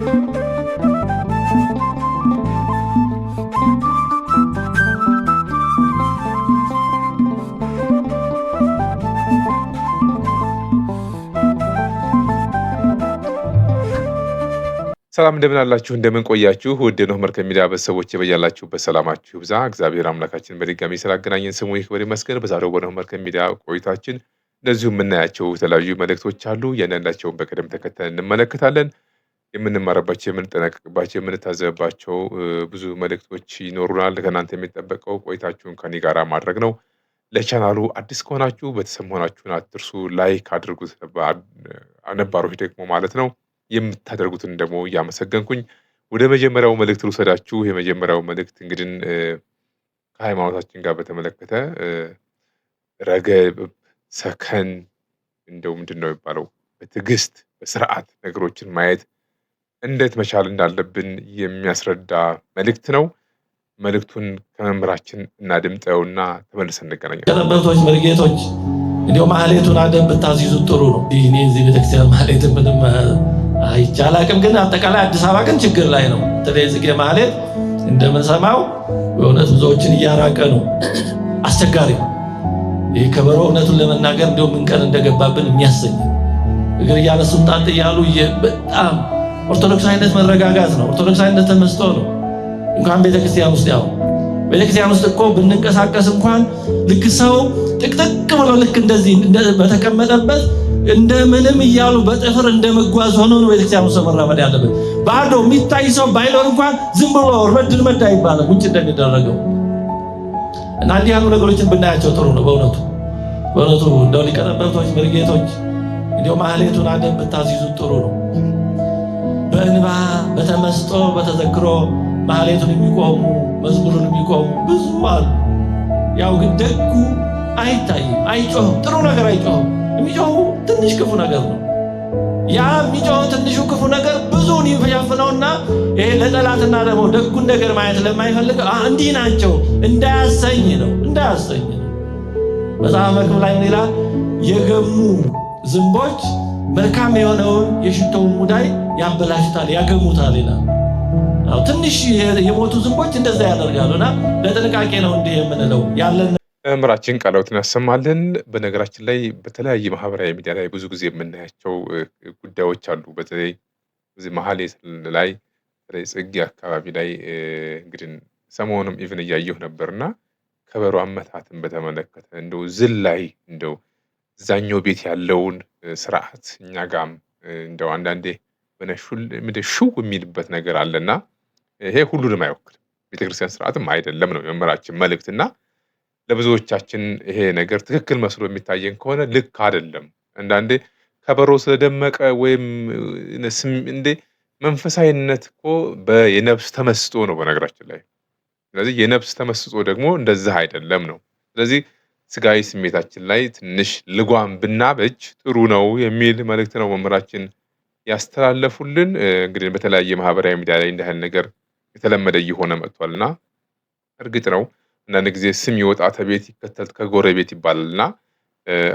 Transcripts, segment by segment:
ሰላም እንደምን አላችሁ? እንደምን ቆያችሁ? ውድ ነው መርከብ ሚዲያ ቤተሰቦች በያላችሁበት ሰላማችሁ ይብዛ። እግዚአብሔር አምላካችን በድጋሚ ስላገናኘን ስሙ ይክበር ይመስገን። በዛሬው በነው መርከብ ሚዲያ ቆይታችን እንደዚሁ የምናያቸው የተለያዩ መልእክቶች አሉ። እያንዳንዳቸውን በቅደም ተከተል እንመለከታለን። የምንማርባቸው፣ የምንጠነቀቅባቸው፣ የምንታዘብባቸው ብዙ መልእክቶች ይኖሩናል። ከእናንተ የሚጠበቀው ቆይታችሁን ከኔ ጋር ማድረግ ነው። ለቻናሉ አዲስ ከሆናችሁ ቤተሰብ መሆናችሁን አትርሱ። ላይክ አድርጉት፣ ነባሮች ደግሞ ማለት ነው የምታደርጉትን ደግሞ እያመሰገንኩኝ ወደ መጀመሪያው መልእክት ልውሰዳችሁ። የመጀመሪያው መልእክት እንግዲህ ከሃይማኖታችን ጋር በተመለከተ ረገብ፣ ሰከን እንደው ምንድን ነው የሚባለው በትዕግስት በስርዓት ነገሮችን ማየት እንዴት መቻል እንዳለብን የሚያስረዳ መልእክት ነው። መልእክቱን ከመምህራችን እናድምጠውና ተመልሰን እንገናኛለን። ቀለበቶች፣ መርጌቶች እንዲያው ማህሌቱን አደብ ብታስይዙት ጥሩ ነው። እኔ እዚህ ቤተክርስቲያን ማህሌትን ምንም አይቻላቅም፣ ግን አጠቃላይ አዲስ አበባ ግን ችግር ላይ ነው። በተለይ ጽጌ ማህሌት እንደምንሰማው በእውነት ብዙዎችን እያራቀ ነው። አስቸጋሪ ነው። ይህ ከበሮ እውነቱን ለመናገር እንዲሁም ምን ቀን እንደገባብን የሚያሰኝ እግር እያነሱ ጣጥ እያሉ በጣም ኦርቶዶክሳዊነት መረጋጋት ነው። ኦርቶዶክሳዊነት ተመስጦ ነው። እንኳን ቤተክርስቲያን ውስጥ ያው ቤተክርስቲያን ውስጥ እኮ ብንንቀሳቀስ እንኳን ልክ ሰው ጥቅጥቅ ብሎ ልክ እንደዚህ በተቀመጠበት እንደምንም እያሉ በጥፍር እንደመጓዝ ሆኖ ነው ቤተክርስቲያን ውስጥ መራመድ ያለበት። ባዶ የሚታይ ሰው ባይኖር እንኳን ዝም ብሎ ረድል መዳ ይባላል ውጭ እንደሚደረገው እና እንዲህ ያሉ ነገሮችን ብናያቸው ጥሩ ነው። በእውነቱ እንደው ሊቀጠበብቶች፣ መርጌቶች እንዲያው ማህሌቱን አደብ ብታስይዙት ጥሩ ነው። በእንባ በተመስጦ በተዘክሮ ማህሌቱን የሚቆሙ መዝሙሩን የሚቆሙ ብዙ አሉ። ያው ግን ደጉ አይታይም፣ አይጮህም፣ ጥሩ ነገር አይጮህም። የሚጮሁ ትንሽ ክፉ ነገር ነው። ያ የሚጮህ ትንሹ ክፉ ነገር ብዙውን ይፈያፍነውና ይሄ ለጠላትና ደግሞ ደጉን ነገር ማየት ለማይፈልግ እንዲህ ናቸው እንዳያሰኝ ነው። መጽሐፈ መክብብ ላይ ይላል የገሙ ዝንቦች መልካም የሆነውን የሽቶውን ሙዳይ ያበላሽታል፣ ያገሙታል ይላል። ትንሽ የሞቱ ዝንቦች እንደዛ ያደርጋሉና ለጥንቃቄ ነው እንዲህ የምንለው ያለን መምህራችን ቃልዎትን ያሰማልን። በነገራችን ላይ በተለያየ ማህበራዊ ሚዲያ ላይ ብዙ ጊዜ የምናያቸው ጉዳዮች አሉ። በተለይ እዚህ ማህሌት ላይ ጽጌ አካባቢ ላይ እንግዲህ ሰሞኑንም ኢቭን እያየሁ ነበርና ከበሮ አመታትን በተመለከተ እንደው ዝላይ እንደው እዛኛው ቤት ያለውን ስርዓት እኛ ጋም እንደው አንዳንዴ ሽው የሚልበት ነገር አለና ይሄ ሁሉንም አይወክልም፣ ቤተክርስቲያን ስርዓትም አይደለም ነው የመምህራችን መልእክትና ለብዙዎቻችን ይሄ ነገር ትክክል መስሎ የሚታየን ከሆነ ልክ አይደለም። አንዳንዴ ከበሮ ስለደመቀ ወይም እንደ መንፈሳዊነት እኮ የነፍስ ተመስጦ ነው በነገራችን ላይ። ስለዚህ የነፍስ ተመስጦ ደግሞ እንደዛ አይደለም ነው። ስለዚህ ስጋዊ ስሜታችን ላይ ትንሽ ልጓም ብናበጅ ጥሩ ነው የሚል መልእክት ነው መምህራችን ያስተላለፉልን። እንግዲህ በተለያየ ማህበራዊ ሚዲያ ላይ እንዲህ አይነት ነገር የተለመደ እየሆነ መጥቷልና እርግጥ ነው አንዳንድ ጊዜ ስም ይወጣ ተቤት ይከተል ከጎረቤት ይባላልና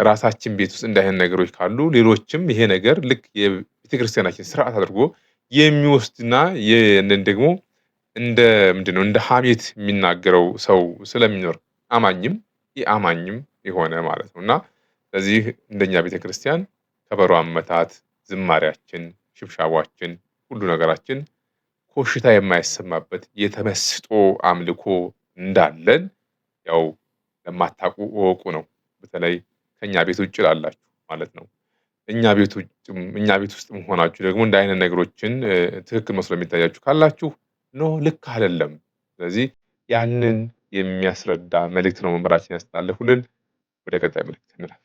ራሳችን ቤት ውስጥ እንዲህ አይነት ነገሮች ካሉ ሌሎችም ይሄ ነገር ልክ የቤተክርስቲያናችን ስርዓት አድርጎ የሚወስድና ደግሞ እንደ ምንድነው እንደ ሐሜት የሚናገረው ሰው ስለሚኖር አማኝም የአማኝም የሆነ ማለት ነውና ስለዚህ እንደኛ ቤተክርስቲያን ከበሮ አመታት፣ ዝማሪያችን፣ ሽብሻቧችን፣ ሁሉ ነገራችን ኮሽታ የማይሰማበት የተመስጦ አምልኮ እንዳለን ያው ለማታውቁ ወቁ ነው። በተለይ ከኛ ቤት ውጭ ላላችሁ ማለት ነው። እኛ ቤት ውስጥ ሆናችሁ ደግሞ እንደ አይነት ነገሮችን ትክክል መስሎ የሚታያችሁ ካላችሁ ልክ አይደለም። ስለዚህ ያንን የሚያስረዳ መልእክት ነው መምህራችን ያስተላለፉልን። ወደ ቀጣይ መልእክት እንላለን።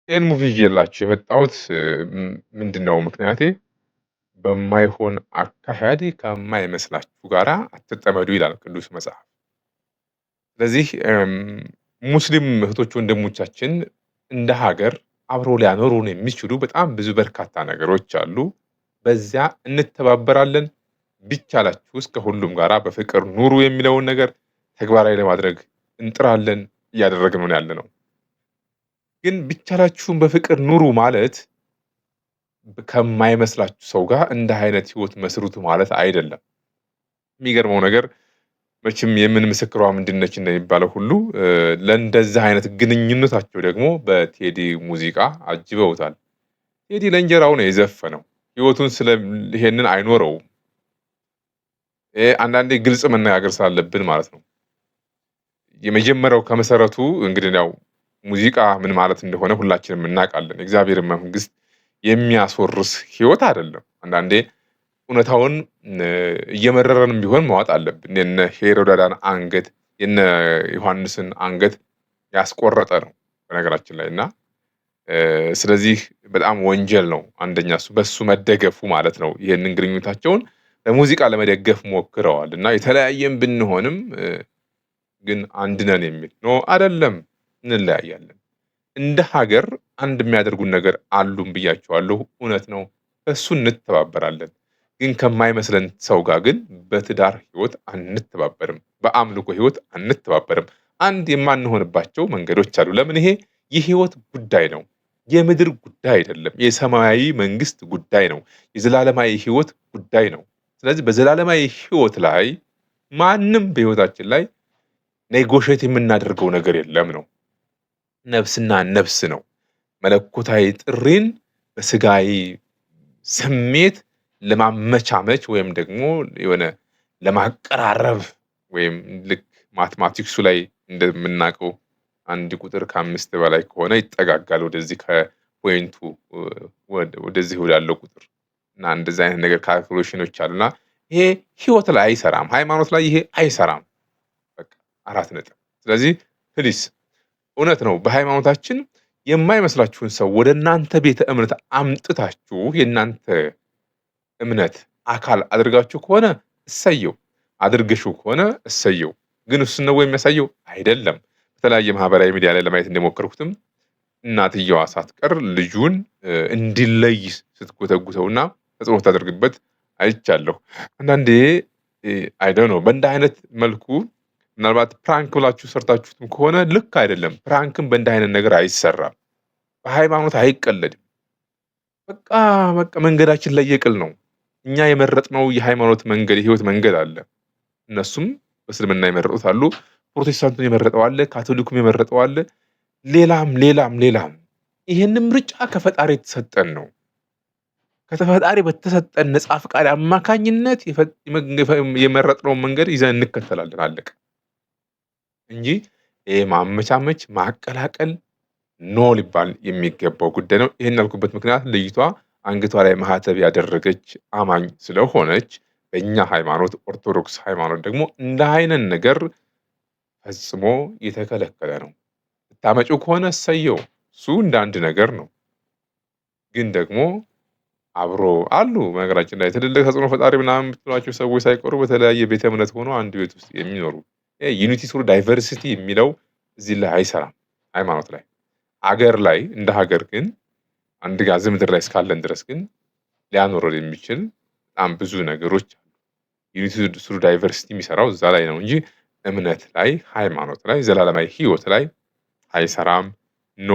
ይህን ሙቪ ይዤላችሁ የመጣሁት ምንድነው ምክንያቴ በማይሆን አካሄድ ከማይመስላችሁ ጋራ አትጠመዱ ይላል ቅዱስ መጽሐፍ። ስለዚህ ሙስሊም እህቶች ወንድሞቻችን እንደ ሀገር አብሮ ሊያኖሩን የሚችሉ በጣም ብዙ በርካታ ነገሮች አሉ። በዚያ እንተባበራለን። ቢቻላችሁ እስከ ሁሉም ጋራ በፍቅር ኑሩ የሚለውን ነገር ተግባራዊ ለማድረግ እንጥራለን፣ እያደረግን ነው ያለነው። ግን ቢቻላችሁም በፍቅር ኑሩ ማለት ከማይመስላችሁ ሰው ጋር እንደ አይነት ህይወት መስርቱ ማለት አይደለም። የሚገርመው ነገር መቼም የምን ምስክሯ ምንድነች እንደሚባለው ሁሉ ለእንደዚህ አይነት ግንኙነታቸው ደግሞ በቴዲ ሙዚቃ አጅበውታል። ቴዲ ለእንጀራው ነው የዘፈነው። ህይወቱን ይሄንን አይኖረውም። አንዳንዴ ግልጽ መነጋገር ስላለብን ማለት ነው። የመጀመሪያው ከመሰረቱ እንግዲህ ያው ሙዚቃ ምን ማለት እንደሆነ ሁላችንም እናውቃለን። እግዚአብሔር መንግስት የሚያስወርስ ህይወት አይደለም። አንዳንዴ እውነታውን እየመረረንም ቢሆን ማዋጥ አለብን። የነ ሄሮዳዳን አንገት የነ ዮሐንስን አንገት ያስቆረጠ ነው በነገራችን ላይ እና ስለዚህ በጣም ወንጀል ነው። አንደኛ በሱ መደገፉ ማለት ነው። ይሄንን ግንኙነታቸውን በሙዚቃ ለመደገፍ ሞክረዋል እና የተለያየን ብንሆንም ግን አንድ ነን የሚል ነው አይደለም፣ እንለያያለን። እንደ ሀገር አንድ የሚያደርጉን ነገር አሉን ብያቸዋለሁ። እውነት ነው፣ እሱ እንተባበራለን። ግን ከማይመስለን ሰው ጋር ግን በትዳር ህይወት አንተባበርም፣ በአምልኮ ህይወት አንተባበርም። አንድ የማንሆንባቸው መንገዶች አሉ። ለምን? ይሄ የህይወት ጉዳይ ነው፣ የምድር ጉዳይ አይደለም። የሰማያዊ መንግስት ጉዳይ ነው፣ የዘላለማዊ ህይወት ጉዳይ ነው። ስለዚህ በዘላለማዊ ህይወት ላይ ማንም በህይወታችን ላይ ኔጎሽት የምናደርገው ነገር የለም ነው። ነፍስና ነፍስ ነው። መለኮታዊ ጥሪን በስጋዊ ስሜት ለማመቻመች ወይም ደግሞ የሆነ ለማቀራረብ ወይም ልክ ማትማቲክሱ ላይ እንደምናውቀው አንድ ቁጥር ከ5 በላይ ከሆነ ይጠጋጋል ወደዚህ ከፖይንቱ ወደዚህ ወዳለው ቁጥር እና እንደዚህ አይነት ነገር ካልኩሌሽኖች አሉና ይሄ ህይወት ላይ አይሰራም። ሃይማኖት ላይ ይሄ አይሰራም። በቃ 4 ነጥብ። ስለዚህ ፕሊስ እውነት ነው በሃይማኖታችን የማይመስላችሁን ሰው ወደ እናንተ ቤተ እምነት አምጥታችሁ የእናንተ እምነት አካል አድርጋችሁ ከሆነ እሰየው፣ አድርገሽው ከሆነ እሰየው። ግን እሱ ነው የሚያሳየው አይደለም። በተለያየ ማህበራዊ ሚዲያ ላይ ለማየት እንደሞከርኩትም እናትየዋ ሳትቀር ልጁን እንዲለይ ስትጎተጉተውና ተጽዕኖ ታደርግበት አይቻለሁ። አንዳንዴ አይደው ነው በእንደ አይነት መልኩ ምናልባት ፕራንክ ብላችሁ ሰርታችሁትም ከሆነ ልክ አይደለም። ፕራንክም በእንደ አይነት ነገር አይሰራም። በሃይማኖት አይቀለድም። በቃ መንገዳችን ላይ የቅል ነው። እኛ የመረጥነው የሃይማኖት መንገድ የህይወት መንገድ አለ። እነሱም በእስልምና የመረጡት አሉ፣ ፕሮቴስታንቱን የመረጠው አለ፣ ካቶሊኩም የመረጠው አለ፣ ሌላም። ይሄንን ምርጫ ከፈጣሪ የተሰጠን ነው። ከተፈጣሪ በተሰጠን ነፃ ፈቃድ አማካኝነት የመረጥነውን መንገድ ይዘን እንከተላለን። አለቀ እንጂ ይሄ ማመቻመች ማቀላቀል ኖ ሊባል የሚገባው ጉዳይ ነው። ይሄን ያልኩበት ምክንያት ልጅቷ አንገቷ ላይ ማህተብ ያደረገች አማኝ ስለሆነች በእኛ ሃይማኖት ኦርቶዶክስ ሃይማኖት ደግሞ እንደ አይነት ነገር ፈጽሞ የተከለከለ ነው። ታመጪው ከሆነ እሰየው፣ እሱ እንደ አንድ ነገር ነው። ግን ደግሞ አብሮ አሉ በነገራችን ላይ ትልልቅ ተጽዕኖ ፈጣሪ ምናምን የምትሏቸው ሰዎች ሳይቀሩ በተለያየ ቤተ እምነት ሆኖ አንድ ቤት ውስጥ የሚኖሩ ዩኒቲ ቱር ዳይቨርሲቲ የሚለው እዚህ ላይ አይሰራም። ሃይማኖት ላይ አገር ላይ እንደ ሀገር ግን አንድ ጋር ምድር ላይ እስካለን ድረስ ግን ሊያኖረን የሚችል በጣም ብዙ ነገሮች አሉ። ዩኒቲ ቱር ዳይቨርሲቲ የሚሰራው እዛ ላይ ነው እንጂ እምነት ላይ ሃይማኖት ላይ ዘላለማዊ ህይወት ላይ አይሰራም። ኖ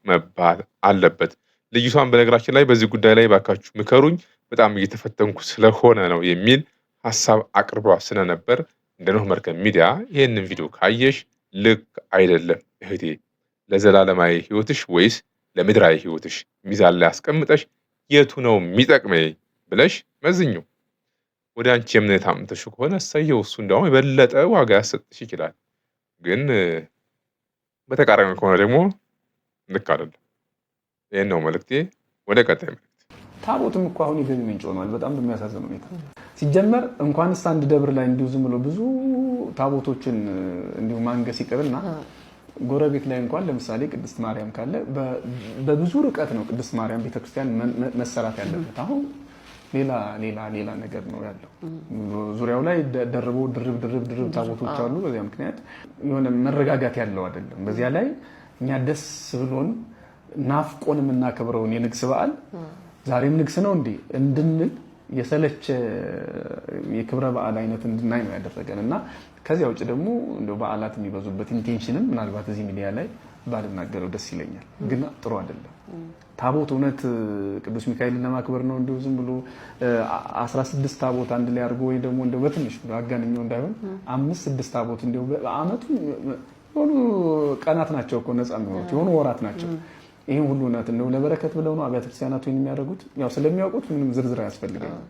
መባል አለበት። ልጅቷን በነገራችን ላይ በዚህ ጉዳይ ላይ ባካችሁ ምከሩኝ፣ በጣም እየተፈተንኩ ስለሆነ ነው የሚል ሀሳብ አቅርቧ ስለነበር እንደ ኖህ መርከብ ሚዲያ ይህንን ቪዲዮ ካየሽ ልክ አይደለም እህቴ፣ ለዘላለማዊ ህይወትሽ ወይስ ለምድራዊ ህይወትሽ ሚዛን ላይ አስቀምጠሽ የቱ ነው የሚጠቅመኝ ብለሽ መዝኙ። ወደ አንቺ የእምነት አምጥተሽ ከሆነ እሰየው፣ እሱ እንደውም የበለጠ ዋጋ ያሰጥሽ ይችላል። ግን በተቃራኒ ከሆነ ደግሞ ልክ አይደለም። ይህን ነው መልእክቴ። ወደ ቀጣይ መልእክት። ታቦትም እኮ አሁን የገቢ ምንጭ ሆኗል። በጣም በሚያሳዝን ሁኔታ ሲጀመር እንኳንስ አንድ ደብር ላይ እንዲሁ ዝም ብሎ ብዙ ታቦቶችን እንዲሁ ማንገስ ይቅርና ጎረቤት ላይ እንኳን ለምሳሌ ቅድስት ማርያም ካለ በብዙ ርቀት ነው ቅድስት ማርያም ቤተክርስቲያን መሰራት ያለበት። አሁን ሌላ ነገር ነው ያለው። ዙሪያው ላይ ድርብ ታቦቶች አሉ። በዚያ ምክንያት የሆነ መረጋጋት ያለው አይደለም። በዚያ ላይ እኛ ደስ ብሎን ናፍቆን የምናከብረውን የንግስ በዓል ዛሬም ንግስ ነው እንዴ እንድንል የሰለቸ የክብረ በዓል አይነት እንድናይ ነው ያደረገን እና ከዚያ ውጭ ደግሞ እንደው በዓላት የሚበዙበት ኢንቴንሽንም ምናልባት እዚህ ሚዲያ ላይ ባልናገረው ደስ ይለኛል፣ ግን ጥሩ አይደለም። ታቦት እውነት ቅዱስ ሚካኤልን ለማክበር ነው እንደው ዝም ብሎ 16 ታቦት አንድ ላይ አድርጎ ወይ ደግሞ እንደው በትንሽ አጋንኛው እንዳይሆን 5-6 ታቦት እንደው በአመቱ ሁሉ ቀናት ናቸው እኮ ነፃ የሚሆኑት የሆኑ ወራት ናቸው። ይሄን ሁሉ እናት ነው ለበረከት ብለው ነው አብያተ ክርስቲያናቱ የሚያደርጉት። ያው ስለሚያውቁት ምንም ዝርዝር አያስፈልገኝም።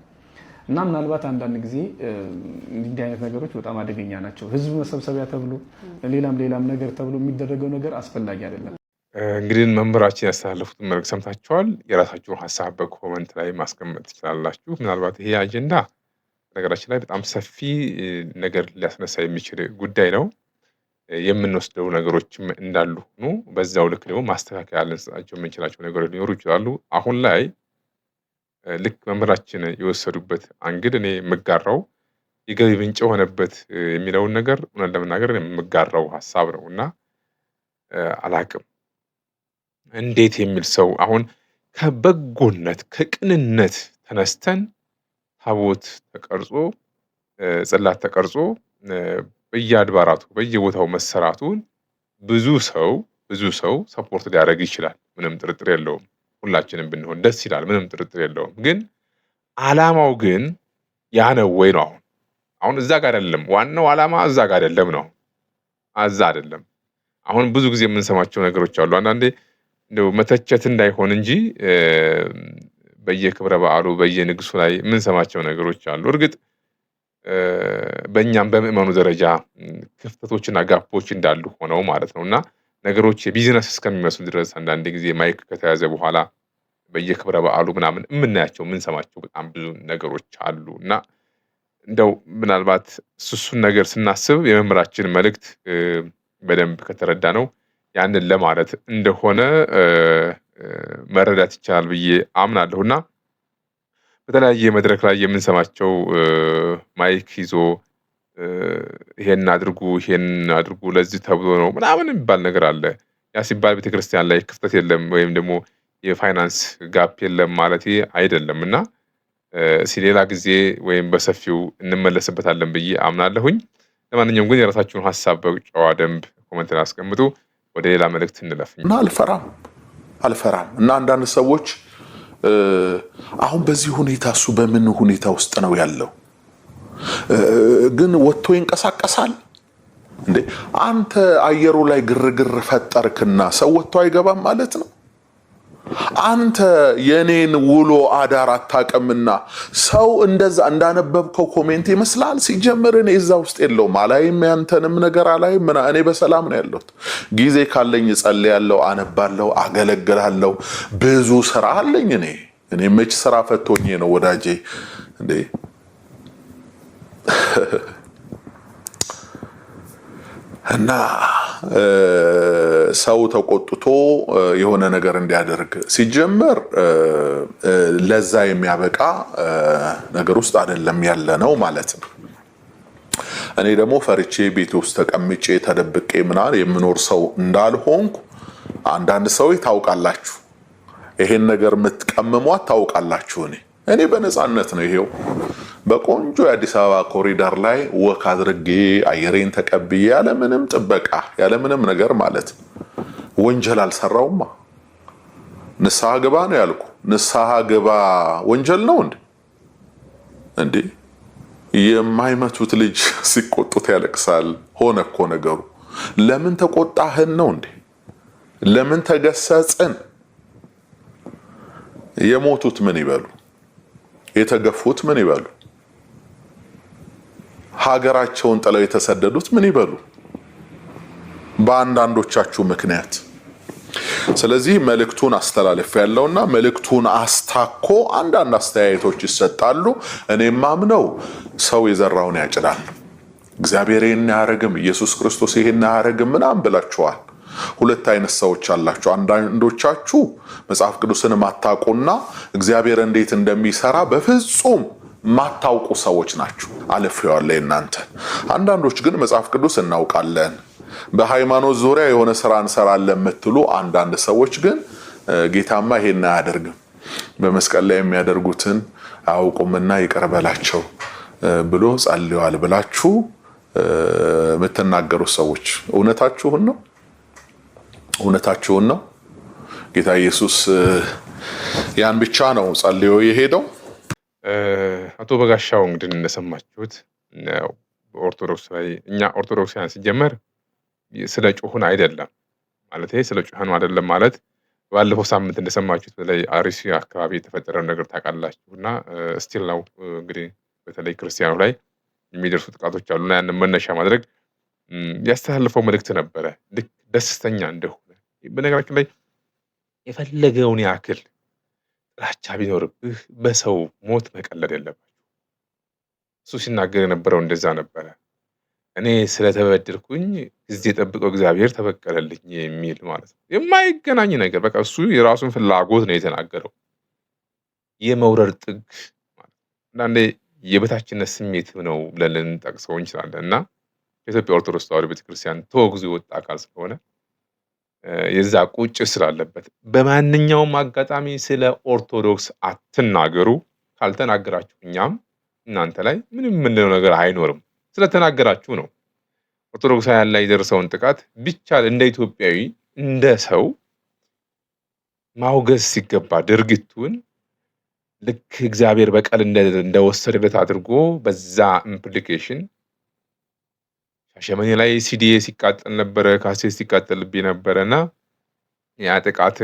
እና ምናልባት አንዳንድ ጊዜ እንዲህ አይነት ነገሮች በጣም አደገኛ ናቸው። ህዝብ መሰብሰቢያ ተብሎ ሌላም ነገር ተብሎ የሚደረገው ነገር አስፈላጊ አይደለም። እንግዲህ መምህራችን ያስተላለፉትን መልእክት ሰምታችኋል። የራሳችሁን ሀሳብ በኮመንት ላይ ማስቀመጥ ትችላላችሁ። ምናልባት ይሄ አጀንዳ ነገራችን ላይ በጣም ሰፊ ነገር ሊያስነሳ የሚችል ጉዳይ ነው። የምንወስደው ነገሮችም እንዳሉ ሆኖ በዛው ልክ ደግሞ ማስተካከያ ልንሰጣቸው የምንችላቸው ነገሮች ሊኖሩ ይችላሉ። አሁን ላይ ልክ መምህራችን የወሰዱበት አንግድ እኔ የምጋራው የገቢ ምንጭ የሆነበት የሚለውን ነገር እውነት ለመናገር የምጋራው ሀሳብ ነው እና አላቅም እንዴት የሚል ሰው አሁን ከበጎነት ከቅንነት ተነስተን ታቦት ተቀርጾ ጽላት ተቀርጾ በየአድባራቱ በየቦታው መሰራቱን ብዙ ሰው ሰፖርት ሊያደርግ ይችላል። ምንም ጥርጥር የለውም። ሁላችንም ብንሆን ደስ ይላል። ምንም ጥርጥር የለውም። ግን አላማው ግን ያ ነው ወይ ነው? አሁን እዛ ጋር አይደለም። ዋናው አላማ እዛ ጋር አይደለም ነው። አዛ አይደለም። አሁን ብዙ ጊዜ የምንሰማቸው ነገሮች አሉ። አንዳንዴ እንደው መተቸት እንዳይሆን እንጂ በየክብረ በዓሉ በየንግሱ ላይ የምንሰማቸው ነገሮች አሉ። እርግጥ በእኛም በምዕመኑ ደረጃ ክፍተቶችና ጋፖች እንዳሉ ሆነው ማለት ነው እና ነገሮች የቢዝነስ እስከሚመስሉ ድረስ አንዳንድ ጊዜ ማይክ ከተያዘ በኋላ በየክብረ በዓሉ ምናምን የምናያቸው የምንሰማቸው በጣም ብዙ ነገሮች አሉ እና እንደው ምናልባት እሱን ነገር ስናስብ የመምህራችን መልእክት በደንብ ከተረዳ ነው ያንን ለማለት እንደሆነ መረዳት ይቻላል ብዬ አምናለሁና በተለያየ መድረክ ላይ የምንሰማቸው ማይክ ይዞ ይሄን አድርጉ ለዚህ ተብሎ ነው ምናምን የሚባል ነገር አለ። ያ ሲባል ቤተክርስቲያን ላይ ክፍተት የለም ወይም ደግሞ የፋይናንስ ጋፕ የለም ማለት አይደለም እና ሌላ ጊዜ ወይም በሰፊው እንመለስበታለን ብዬ አምናለሁኝ። ለማንኛውም ግን የራሳችሁን ሀሳብ በጨዋ ደንብ ኮሜንት ላይ አስቀምጡ። ወደ ሌላ መልእክት እንለፍ እና አልፈራም እና አንዳንድ ሰዎች አሁን በዚህ ሁኔታ እሱ በምን ሁኔታ ውስጥ ነው ያለው ግን ወጥቶ ይንቀሳቀሳል እንዴ? አንተ አየሩ ላይ ግርግር ፈጠርክና ሰው ወጥቶ አይገባም ማለት ነው? አንተ የኔን ውሎ አዳር አታውቅምና ሰው እንደዛ እንዳነበብከው ኮሜንት ይመስላል። ሲጀምር እኔ እዛ ውስጥ የለውም አላይም፣ ያንተንም ነገር አላይም። እኔ በሰላም ነው ያለሁት። ጊዜ ካለኝ እጸልያለሁ፣ አነባለሁ፣ አገለግላለሁ። ብዙ ስራ አለኝ። እኔ መች ስራ ፈቶኝ ነው ወዳጄ እንዴ? እና ሰው ተቆጥቶ የሆነ ነገር እንዲያደርግ ሲጀመር ለዛ የሚያበቃ ነገር ውስጥ አይደለም ያለ ነው ማለት ነው። እኔ ደግሞ ፈርቼ ቤት ውስጥ ተቀምጬ ተደብቄ ምናምን የምኖር ሰው እንዳልሆንኩ አንዳንድ ሰው ታውቃላችሁ። ይሄን ነገር የምትቀምሟት ታውቃላችሁ። እኔ በነፃነት ነው ይሄው በቆንጆ የአዲስ አበባ ኮሪደር ላይ ወክ አድርጌ አየሬን ተቀብዬ ያለምንም ጥበቃ ያለምንም ነገር ማለት ነው። ወንጀል አልሰራውማ። ንስሐ ግባ ነው ያልኩ። ንስሐ ግባ ወንጀል ነው እንዴ? የማይመቱት ልጅ ሲቆጡት ያለቅሳል። ሆነ እኮ ነገሩ። ለምን ተቆጣህን ነው እንዴ? ለምን ተገሰጽን? የሞቱት ምን ይበሉ? የተገፉት ምን ይበሉ? ሀገራቸውን ጥለው የተሰደዱት ምን ይበሉ? በአንዳንዶቻችሁ ምክንያት። ስለዚህ መልእክቱን አስተላልፍ ያለውና መልእክቱን አስታኮ አንዳንድ አስተያየቶች ይሰጣሉ። እኔም ማምነው ሰው የዘራውን ያጭዳል። እግዚአብሔር ይሄን ያረግም፣ ኢየሱስ ክርስቶስ ይሄን ያረግም ምናምን ብላችኋል። ሁለት አይነት ሰዎች አላችሁ። አንዳንዶቻችሁ መጽሐፍ ቅዱስን ማታውቁና እግዚአብሔር እንዴት እንደሚሰራ በፍጹም ማታውቁ ሰዎች ናችሁ። አልፌዋለሁ እናንተ። አንዳንዶች ግን መጽሐፍ ቅዱስ እናውቃለን፣ በሃይማኖት ዙሪያ የሆነ ስራ እንሰራለን የምትሉ አንዳንድ ሰዎች ግን ጌታማ ይሄን አያደርግም፣ በመስቀል ላይ የሚያደርጉትን አያውቁምና ይቅር በላቸው ብሎ ጸልየዋል ብላችሁ የምትናገሩ ሰዎች እውነታችሁን ነው? እውነታችሁን ነው? ጌታ ኢየሱስ ያን ብቻ ነው ጸልዮ የሄደው? አቶ በጋሻው እንግዲህ እንደሰማችሁት በኦርቶዶክስ ላይ እኛ ኦርቶዶክሳውያን ሲጀመር ስለ ጮህን አይደለም ማለት ስለ ጮህን አይደለም ማለት ባለፈው ሳምንት እንደሰማችሁት በተለይ አርሲ አካባቢ የተፈጠረው ነገር ታውቃላችሁና ስቲል ነው እንግዲህ በተለይ ክርስቲያኑ ላይ የሚደርሱ ጥቃቶች አሉና ያን መነሻ ማድረግ ያስተላልፈው መልእክት ነበረ። ልክ ደስተኛ እንደሆነ በነገራችን ላይ የፈለገውን ያክል ጥላቻ ቢኖርብህ በሰው ሞት መቀለድ የለባችሁ። እሱ ሲናገር የነበረው እንደዛ ነበረ። እኔ ስለተበደልኩኝ ጊዜ ጠብቀው እግዚአብሔር ተበቀለልኝ የሚል ማለት ነው። የማይገናኝ ነገር በቃ እሱ የራሱን ፍላጎት ነው የተናገረው። የመውረር ጥግ ማለት አንዳንዴ የበታችነት ስሜት ነው ብለን ልንጠቅሰው እንችላለን እና የኢትዮጵያ ኦርቶዶክስ ተዋሕዶ ቤተክርስቲያን ተወግዞ የወጣ አካል ስለሆነ የዛ ቁጭ ስላለበት በማንኛውም አጋጣሚ ስለ ኦርቶዶክስ አትናገሩ፣ ካልተናገራችሁ እኛም እናንተ ላይ ምንም የምንለው ነገር አይኖርም። ስለተናገራችሁ ነው። ኦርቶዶክሳውያን ላይ የደረሰውን ጥቃት ቢቻል እንደ ኢትዮጵያዊ እንደ ሰው ማውገዝ ሲገባ ድርጊቱን ልክ እግዚአብሔር በቀል እንደወሰደለት አድርጎ በዛ ኢምፕሊኬሽን ሻሸመኔ ላይ ሲዲኤ ሲቃጠል ነበረ፣ ካሴት ሲቃጠልብኝ ነበረና ያ ጥቃት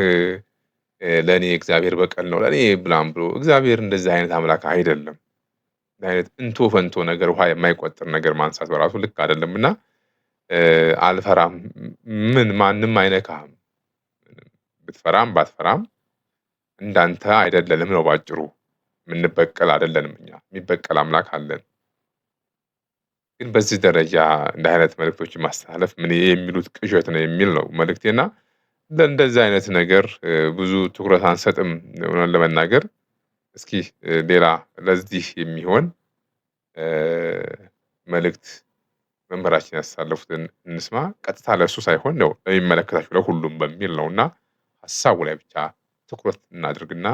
ለእኔ እግዚአብሔር በቀል ነው ለእኔ ብላም ብሎ እግዚአብሔር እንደዚህ አይነት አምላክ አይደለም። አይነት እንቶ ፈንቶ ነገር ውሃ የማይቆጥር ነገር ማንሳት በራሱ ልክ አይደለምና አልፈራም፣ ምን ማንም አይነካም፣ ብትፈራም ባትፈራም እንዳንተ አይደለንም ነው ባጭሩ። የምንበቀል አይደለንም፣ እኛ የሚበቀል አምላክ አለን። ግን በዚህ ደረጃ እንደ አይነት መልእክቶችን ማስተላለፍ ምን የሚሉት ቅዠት ነው የሚል ነው መልእክቴና እንደዚህ አይነት ነገር ብዙ ትኩረት አንሰጥም ለመናገር። እስኪ ሌላ ለዚህ የሚሆን መልእክት መምህራችን ያሳለፉትን እንስማ። ቀጥታ ለሱ ሳይሆን ነው ለሚመለከታችሁ ለሁሉም በሚል ነውና ሐሳቡ ላይ ብቻ ትኩረት እናድርግና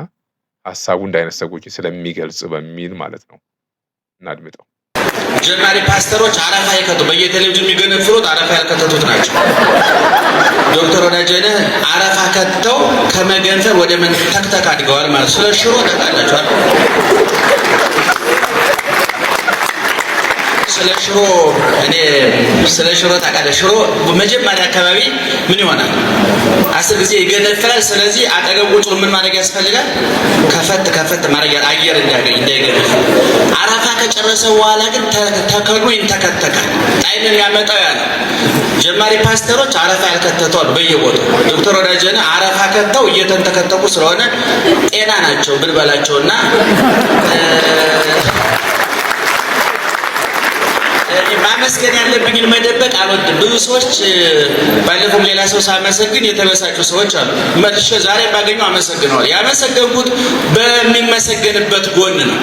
ሐሳቡ እንደ አይነት ሰዎች ስለሚገልጽ በሚል ማለት ነው። እናድምጠው። ጀማሪ ፓስተሮች አረፋ የከቱ በየቴሌቪዥኑ የሚገነፍሉት አረፋ ያልከተቱት ናቸው። ዶክተር ወዳጄነህ አረፋ ከተው ከመገንፈል ወደ መንተክተክ አድገዋል ማለት ስለ ሽሮ ታውቃላችኋል። ስለ ሽሮ ታውቃለህ። ሽሮ መጀመሪያ አካባቢ ምን ይሆናል? 10 ጊዜ ይገነፈላል። ስለዚህ አጠገብ ቁጭ ምን ማድረግ ያስፈልጋል? ከፈት ማድረግ አየር እንዲያገኝ እንዳይገነፍ። አረፋ ከጨረሰ በኋላ ግን ተከሉ ይንተከተካል። ጣይምን ያመጣው ያ ነው። ጀማሪ ፓስተሮች አረፋ ያልከተቷል በየቦታው። ዶክተር ወዳጄነህ አረፋ ከተው እየተንተከተኩ ስለሆነ ጤና ናቸው ብልበላቸውና ማመስገን ያለብኝን መደበቅ አልወድም። ብዙ ሰዎች ባለፈው ሌላ ሰው ሳመሰግን የተበሳጩ ሰዎች አሉ። መልሼ ዛሬ ባገኘው አመሰግነዋል። ያመሰገንኩት በሚመሰገንበት ጎን ነው።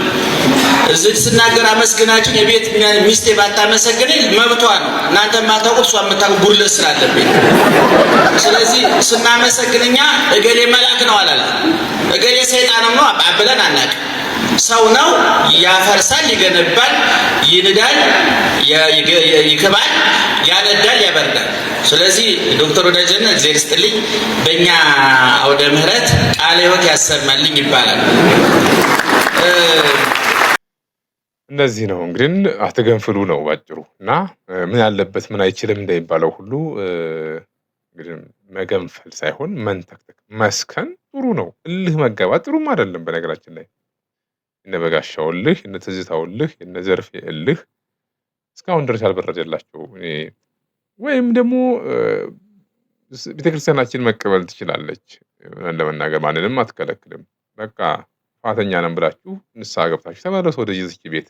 እዚህ ስናገር አመስግናችሁ የቤት ሚስቴ ባታመሰግነኝ መብቷ ነው። እናንተ የማታውቁት እሷ የምታውቁት ጉድለት ስላለብኝ። ስለዚህ ስናመሰግንኛ እገሌ መልአክ ነው አላለም፣ እገሌ ሰይጣንም ነው ብለን አናውቅም። ሰው ነው፣ ያፈርሳል፣ ይገነባል፣ ይንዳል፣ ይክባል፣ ያነዳል፣ ያበርዳል። ስለዚህ ዶክተር ወዳጄነህ እግዚአብሔር ይስጥልኝ በእኛ አውደ ምህረት ቃለ ሕይወት ያሰማልኝ ይባላል። እንደዚህ ነው እንግዲህ አትገንፍሉ ነው ባጭሩ። እና ምን ያለበት ምን አይችልም እንደሚባለው ሁሉ እንግዲህ መገንፈል ሳይሆን መንተክተክ መስከን ጥሩ ነው። እልህ መጋባት ጥሩም አይደለም። በነገራችን ላይ እነ በጋሻው እልህ፣ እነ ትዝታው እልህ፣ እነ ዘርፌ እልህ እስካሁን ድረስ ያልበረደላቸው ወይም ደግሞ ቤተክርስቲያናችን መቀበል ትችላለች ለመናገር ማንንም አትከለክልም። በቃ ፋተኛ ነን ብላችሁ ንስሐ ገብታችሁ ተመለሱ ወደ ይዝች ቤት።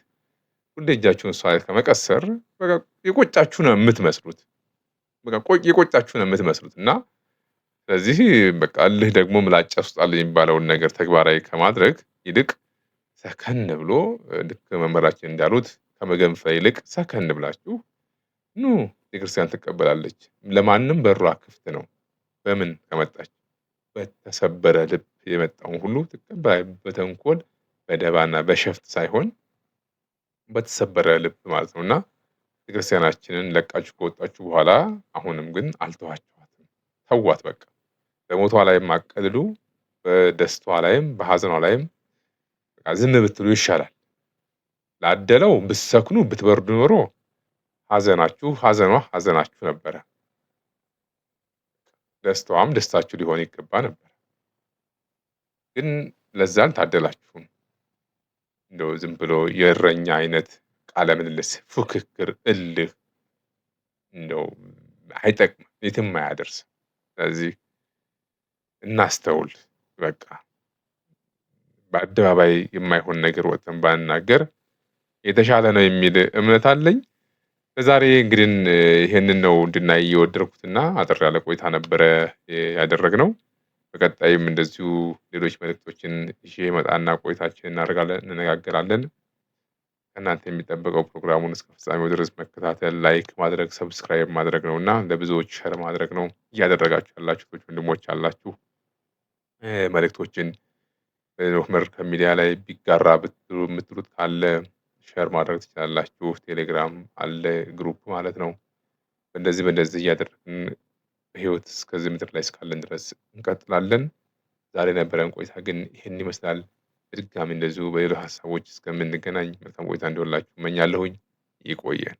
ሁሌ እጃችሁን እሷ ከመቀሰር በቃ የቆጫችሁ ነው የምትመስሉት። በቃ የቆጫችሁ ነው የምትመስሉት እና ስለዚህ በቃ እልህ ደግሞ ምላጭ ያስወጣል የሚባለውን ነገር ተግባራዊ ከማድረግ ይልቅ ሰከን ብሎ ልክ መምህራችን እንዳሉት ከመገንፈል ይልቅ ሰከን ብላችሁ ኑ ቤተክርስቲያን ትቀበላለች። ለማንም በሯ ክፍት ነው። በምን ከመጣች በተሰበረ ልብ የመጣውን ሁሉ ትቀበላለች። በተንኮል በደባና በሸፍት ሳይሆን በተሰበረ ልብ ማለት ነውና ቤተክርስቲያናችንን ለቃችሁ ከወጣችሁ በኋላ አሁንም ግን አልተዋችኋትም። ተዋት በቃ። በሞቷ ላይም አቀልሉ፣ በደስቷ ላይም በሐዘኗ ላይም ዝም ብትሉ ይሻላል። ላደለው ብትሰክኑ ብትበርዱ ኖሮ ሐዘኗ ሐዘናችሁ ነበረ፣ ደስታዋም ደስታችሁ ሊሆን ይገባ ነበር። ግን ለዛ አልታደላችሁም። እንደው ዝም ብሎ የእረኛ አይነት ቃለ ምልልስ፣ ፉክክር፣ እልህ እንደው አይጠቅምም፣ የትም አያደርስም። ስለዚህ እናስተውል። በቃ በአደባባይ የማይሆን ነገር ወጥተን ባንናገር የተሻለ ነው የሚል እምነት አለኝ። ለዛሬ እንግዲህ ይሄንን ነው እንድናይ የወደድኩትና አጠር ያለ ቆይታ ነበረ ያደረግነው። በቀጣይም እንደዚሁ ሌሎች መልእክቶችን ይዤ እመጣና ቆይታችንን እናደርጋለን፣ እንነጋገራለን። ከእናንተ የሚጠበቀው ፕሮግራሙን እስከ ፍጻሜው ድረስ መከታተል፣ ላይክ ማድረግ፣ ሰብስክራይብ ማድረግ ነው እና ለብዙዎች ሸር ማድረግ ነው። እያደረጋችሁ ያላችሁ ወንድሞች አላችሁ። መልእክቶችን መልካም ሚዲያ ላይ ቢጋራ የምትሉት ካለ ሸር ማድረግ ትችላላችሁ። ቴሌግራም አለ ግሩፕ ማለት ነው። በእንደዚህ እያደረግን በህይወት እስከዚህ ምድር ላይ እስካለን ድረስ እንቀጥላለን። ዛሬ ነበረን ቆይታ ግን ይህን ይመስላል። በድጋሚ እንደዚሁ በሌሎች ሀሳቦች እስከምንገናኝ መልካም ቆይታ እንዲሆንላችሁ እመኛለሁኝ። ይቆየን።